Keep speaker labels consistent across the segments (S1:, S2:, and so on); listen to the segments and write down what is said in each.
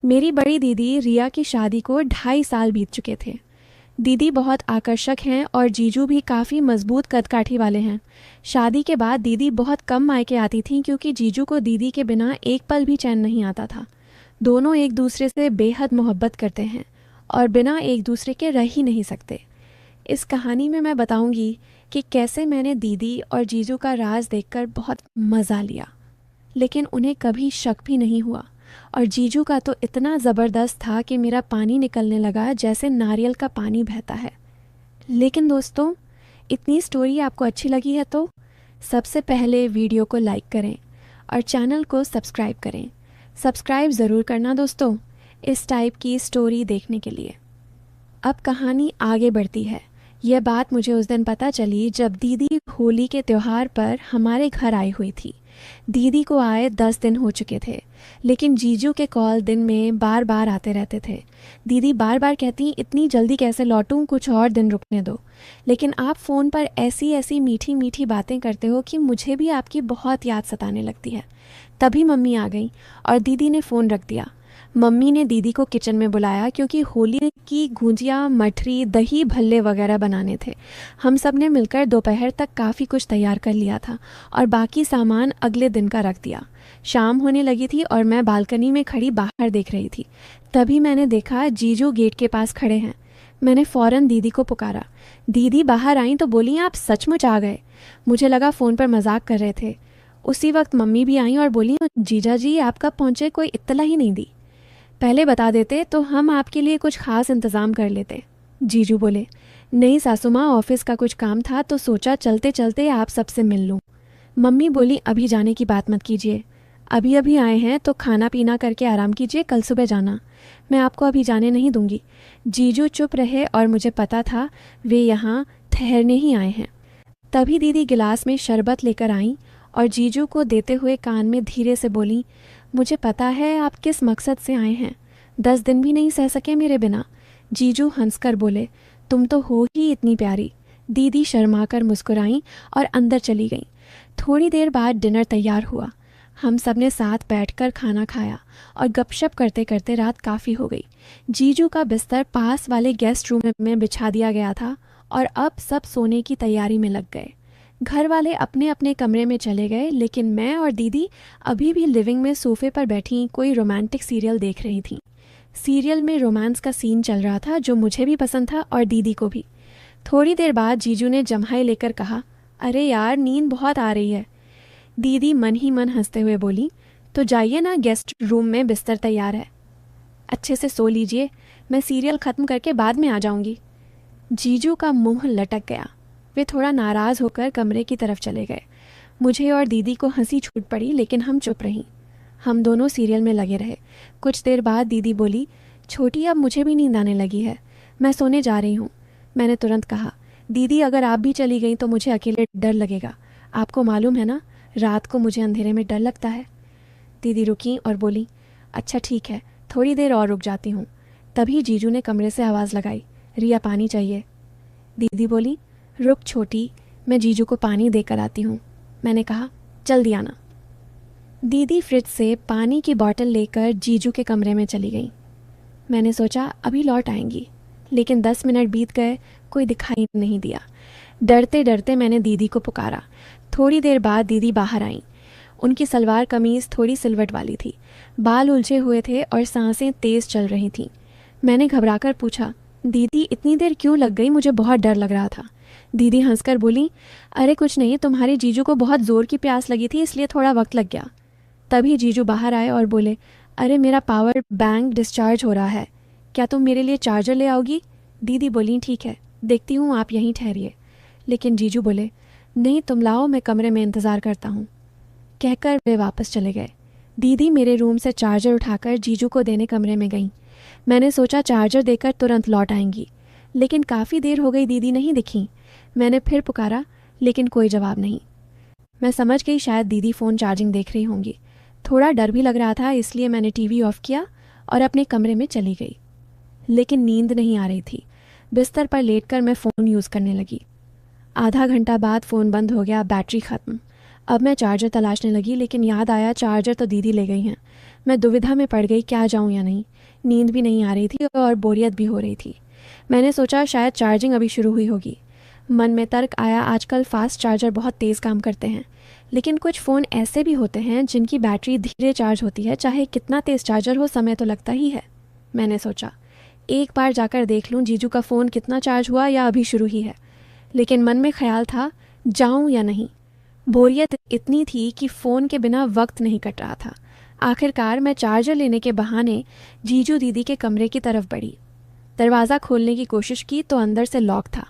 S1: मेरी बड़ी दीदी रिया की शादी को 2.5 साल बीत चुके थे। दीदी बहुत आकर्षक हैं और जीजू भी काफ़ी मजबूत कदकाठी वाले हैं। शादी के बाद दीदी बहुत कम मायके आती थीं क्योंकि जीजू को दीदी के बिना एक पल भी चैन नहीं आता था। दोनों एक दूसरे से बेहद मोहब्बत करते हैं और बिना एक दूसरे के रह ही नहीं सकते। इस कहानी में मैं बताऊंगी कि कैसे मैंने दीदी और जीजू का राज देखकर बहुत मज़ा लिया, लेकिन उन्हें कभी शक भी नहीं हुआ। और जीजू का तो इतना ज़बरदस्त था कि मेरा पानी निकलने लगा जैसे नारियल का पानी बहता है। लेकिन दोस्तों, इतनी स्टोरी आपको अच्छी लगी है तो सबसे पहले वीडियो को लाइक करें और चैनल को सब्सक्राइब करें। सब्सक्राइब ज़रूर करना दोस्तों, इस टाइप की स्टोरी देखने के लिए। अब कहानी आगे बढ़ती है। यह बात मुझे उस दिन पता चली जब दीदी होली के त्यौहार पर हमारे घर आई हुई थी। दीदी को आए 10 दिन हो चुके थे, लेकिन जीजू के कॉल दिन में बार बार आते रहते थे। दीदी बार बार कहती, इतनी जल्दी कैसे लौटूं, कुछ और दिन रुकने दो। लेकिन आप फ़ोन पर ऐसी ऐसी मीठी मीठी बातें करते हो कि मुझे भी आपकी बहुत याद सताने लगती है। तभी मम्मी आ गई और दीदी ने फ़ोन रख दिया। मम्मी ने दीदी को किचन में बुलाया क्योंकि होली की गुंजिया, मठरी, दही भल्ले वगैरह बनाने थे। हम सब ने मिलकर दोपहर तक काफ़ी कुछ तैयार कर लिया था और बाकी सामान अगले दिन का रख दिया। शाम होने लगी थी और मैं बालकनी में खड़ी बाहर देख रही थी। तभी मैंने देखा जीजू गेट के पास खड़े हैं। मैंने फ़ौरन दीदी को पुकारा। दीदी बाहर आई तो बोली, आप सचमुच आ गए। मुझे लगा फ़ोन पर मजाक कर रहे थे। उसी वक्त मम्मी भी आई और बोली, जीजा जी आप कब पहुँचे, कोई इत्तला ही नहीं दी। पहले बता देते तो हम आपके लिए कुछ खास इंतज़ाम कर लेते। जीजू बोले, नहीं सासू माँ, ऑफिस का कुछ काम था तो सोचा चलते चलते आप सबसे मिल लूँ। मम्मी बोली, अभी जाने की बात मत कीजिए, अभी अभी आए हैं तो खाना पीना करके आराम कीजिए, कल सुबह जाना। मैं आपको अभी जाने नहीं दूंगी। जीजू चुप रहे और मुझे पता था वे यहाँ ठहरने ही आए हैं। तभी दीदी गिलास में शरबत लेकर आईं और जीजू को देते हुए कान में धीरे से बोली, मुझे पता है आप किस मकसद से आए हैं। 10 दिन भी नहीं सह सके मेरे बिना। जीजू हंसकर बोले, तुम तो हो ही इतनी प्यारी। दीदी शर्माकर मुस्कुराईं और अंदर चली गईं। थोड़ी देर बाद डिनर तैयार हुआ। हम सब ने साथ बैठकर खाना खाया और गपशप करते करते रात काफ़ी हो गई। जीजू का बिस्तर पास वाले गेस्ट रूम में बिछा दिया गया था और अब सब सोने की तैयारी में लग गए। घर वाले अपने अपने कमरे में चले गए, लेकिन मैं और दीदी अभी भी लिविंग में सोफे पर बैठी कोई रोमांटिक सीरियल देख रही थी। सीरियल में रोमांस का सीन चल रहा था जो मुझे भी पसंद था और दीदी को भी। थोड़ी देर बाद जीजू ने जम्हाई लेकर कहा, अरे यार नींद बहुत आ रही है। दीदी मन ही मन हंसते हुए बोली, तो जाइए ना, गेस्ट रूम में बिस्तर तैयार है, अच्छे से सो लीजिए, मैं सीरियल ख़त्म करके बाद में आ जाऊंगी। जीजू का मुंह लटक गया। वे थोड़ा नाराज़ होकर कमरे की तरफ चले गए। मुझे और दीदी को हंसी छूट पड़ी, लेकिन हम चुप रहीं। हम दोनों सीरियल में लगे रहे। कुछ देर बाद दीदी बोली, छोटी अब मुझे भी नींद आने लगी है, मैं सोने जा रही हूँ। मैंने तुरंत कहा, दीदी अगर आप भी चली गई तो मुझे अकेले डर लगेगा, आपको मालूम है ना, रात को मुझे अंधेरे में डर लगता है। दीदी रुकी और बोली, अच्छा ठीक है, थोड़ी देर और रुक जाती हूँ। तभी जीजू ने कमरे से आवाज़ लगाई, रिया पानी चाहिए। दीदी बोली, रुक छोटी, मैं जीजू को पानी देकर आती हूँ। मैंने कहा, जल्दी आना। दीदी फ्रिज से पानी की बोतल लेकर जीजू के कमरे में चली गई। मैंने सोचा अभी लौट आएंगी, लेकिन 10 मिनट बीत गए, कोई दिखाई नहीं दिया। डरते डरते मैंने दीदी को पुकारा। थोड़ी देर बाद दीदी बाहर आईं। उनकी सलवार कमीज़ थोड़ी सिलवट वाली थी, बाल उलझे हुए थे और सांसें तेज़ चल रही थीं। मैंने घबराकर पूछा, दीदी इतनी देर क्यों लग गई, मुझे बहुत डर लग रहा था। दीदी हंसकर बोली, अरे कुछ नहीं, तुम्हारे जीजू को बहुत ज़ोर की प्यास लगी थी इसलिए थोड़ा वक्त लग गया। तभी जीजू बाहर आए और बोले, अरे मेरा पावर बैंक डिस्चार्ज हो रहा है, क्या तुम मेरे लिए चार्जर ले आओगी। दीदी बोली, ठीक है, देखती हूँ, आप यहीं ठहरिए। लेकिन जीजू बोले, नहीं तुम लाओ, मैं कमरे में इंतज़ार करता हूँ। कहकर वे वापस चले गए। दीदी मेरे रूम से चार्जर उठाकर जीजू को देने कमरे में गईं। मैंने सोचा चार्जर देकर तुरंत लौट आएंगी, लेकिन काफ़ी देर हो गई, दीदी नहीं दिखी। मैंने फिर पुकारा, लेकिन कोई जवाब नहीं। मैं समझ गई शायद दीदी फ़ोन चार्जिंग देख रही होंगी। थोड़ा डर भी लग रहा था, इसलिए मैंने टीवी ऑफ़ किया और अपने कमरे में चली गई। लेकिन नींद नहीं आ रही थी। बिस्तर पर लेटकर मैं फ़ोन यूज़ करने लगी। आधा घंटा बाद फ़ोन बंद हो गया, बैटरी ख़त्म। अब मैं चार्जर तलाशने लगी, लेकिन याद आया चार्जर तो दीदी ले गई हैं। मैं दुविधा में पड़ गई, क्या जाऊं या नहीं। नींद भी नहीं आ रही थी और बोरियत भी हो रही थी। मैंने सोचा शायद चार्जिंग अभी शुरू हुई होगी। मन में तर्क आया, आजकल फास्ट चार्जर बहुत तेज़ काम करते हैं, लेकिन कुछ फ़ोन ऐसे भी होते हैं जिनकी बैटरी धीरे चार्ज होती है, चाहे कितना तेज़ चार्जर हो समय तो लगता ही है। मैंने सोचा एक बार जाकर देख लूं जीजू का फ़ोन कितना चार्ज हुआ या अभी शुरू ही है। लेकिन मन में ख्याल था जाऊं या नहीं। बोरियत इतनी थी कि फ़ोन के बिना वक्त नहीं कट रहा था। आखिरकार मैं चार्जर लेने के बहाने जीजू दीदी के कमरे की तरफ बढ़ी। दरवाज़ा खोलने की कोशिश की तो अंदर से लॉक था।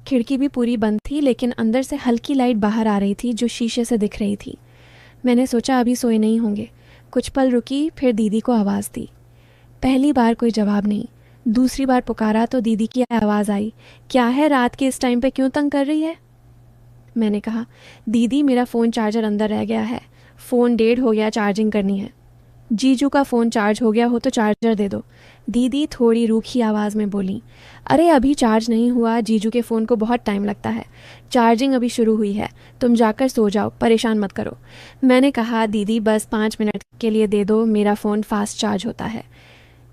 S1: खिड़की भी पूरी बंद थी, लेकिन अंदर से हल्की लाइट बाहर आ रही थी जो शीशे से दिख रही थी। मैंने सोचा अभी सोए नहीं होंगे। कुछ पल रुकी, फिर दीदी को आवाज़ दी। पहली बार कोई जवाब नहीं। दूसरी बार पुकारा तो दीदी की आवाज़ आई, क्या है, रात के इस टाइम पे क्यों तंग कर रही है? मैंने कहा, दीदी मेरा फ़ोन चार्जर अंदर रह गया है, फ़ोन डेढ़ हो गया, चार्जिंग करनी है। जीजू का फ़ोन चार्ज हो गया हो तो चार्जर दे दो, दीदी थोड़ी रूखी आवाज़ में बोली। अरे अभी चार्ज नहीं हुआ, जीजू के फ़ोन को बहुत टाइम लगता है, चार्जिंग अभी शुरू हुई है, तुम जाकर सो जाओ, परेशान मत करो। मैंने कहा, दीदी बस 5 मिनट के लिए दे दो, मेरा फ़ोन फास्ट चार्ज होता है।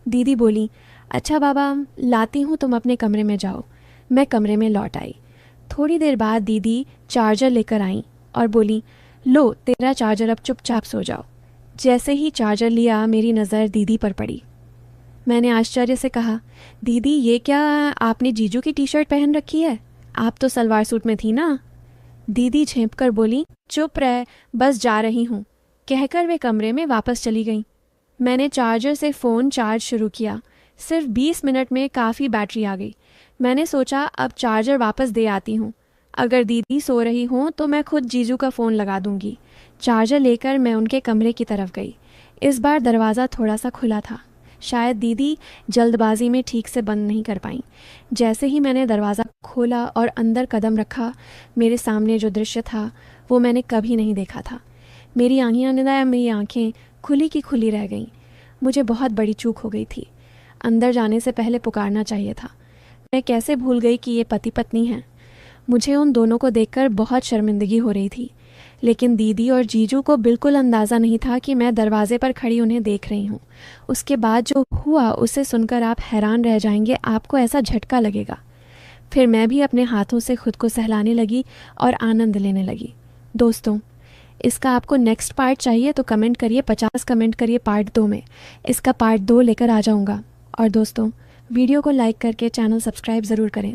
S1: दीदी बोली, अच्छा बाबा लाती हूँ, तुम अपने कमरे में जाओ। मैं कमरे में लौट आई। थोड़ी देर बाद दीदी चार्जर लेकर आई और बोली, लो तेरा चार्जर, अब चुपचाप सो जाओ। जैसे ही चार्जर लिया मेरी नज़र दीदी पर पड़ी। मैंने आश्चर्य से कहा, दीदी ये क्या, आपने जीजू की टी शर्ट पहन रखी है, आप तो सलवार सूट में थी ना। दीदी झेंप कर बोली, चुप रह, बस जा रही हूँ, कहकर वे कमरे में वापस चली गईं। मैंने चार्जर से फ़ोन चार्ज शुरू किया। सिर्फ 20 मिनट में काफ़ी बैटरी आ गई। मैंने सोचा अब चार्जर वापस दे आती हूँ, अगर दीदी सो रही हों तो मैं खुद जीजू का फ़ोन लगा दूंगी। चार्जर लेकर मैं उनके कमरे की तरफ गई। इस बार दरवाज़ा थोड़ा सा खुला था। शायद दीदी जल्दबाजी में ठीक से बंद नहीं कर पाई। जैसे ही मैंने दरवाज़ा खोला और अंदर कदम रखा, मेरे सामने जो दृश्य था वो मैंने कभी नहीं देखा था। मेरी आंखें खुली की खुली रह गईं। मुझे बहुत बड़ी चूक हो गई थी। अंदर जाने से पहले पुकारना चाहिए था। मैं कैसे भूल गई कि ये पति पत्नी हैं। मुझे उन दोनों को देखकर बहुत शर्मिंदगी हो रही थी, लेकिन दीदी और जीजू को बिल्कुल अंदाज़ा नहीं था कि मैं दरवाजे पर खड़ी उन्हें देख रही हूँ। उसके बाद जो हुआ उसे सुनकर आप हैरान रह जाएंगे, आपको ऐसा झटका लगेगा। फिर मैं भी अपने हाथों से खुद को सहलाने लगी और आनंद लेने लगी। दोस्तों, इसका आपको नेक्स्ट पार्ट चाहिए तो कमेंट करिए, 50 कमेंट करिए पार्ट 2 में। इसका पार्ट 2 लेकर आ जाऊँगा। और दोस्तों, वीडियो को लाइक करके चैनल सब्सक्राइब ज़रूर करें।